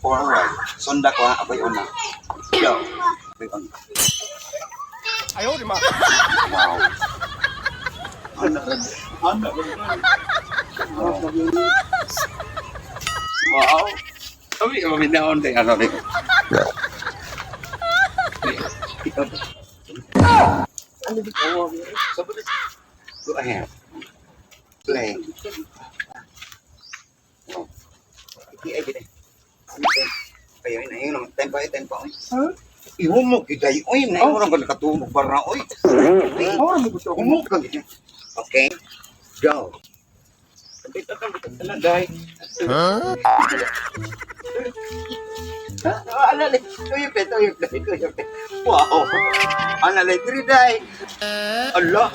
forward. Sunda ko ha, ako'y una. Go. Ako'y una. Ayaw, di ma. Wow. Anak. Wow. Sabi ka maminaon din. Ano rin? Ano di ko? Sabi na. Go ahead. Play. Iki ay gini. Kayo na yun. Tempo. Ihumog kita yun. Uy, na yun. Ang nakatulog para oy. Humog ka gini. Okay. Go. Day. Alale, tuyup. Wow. Alale, 3 day. Allah.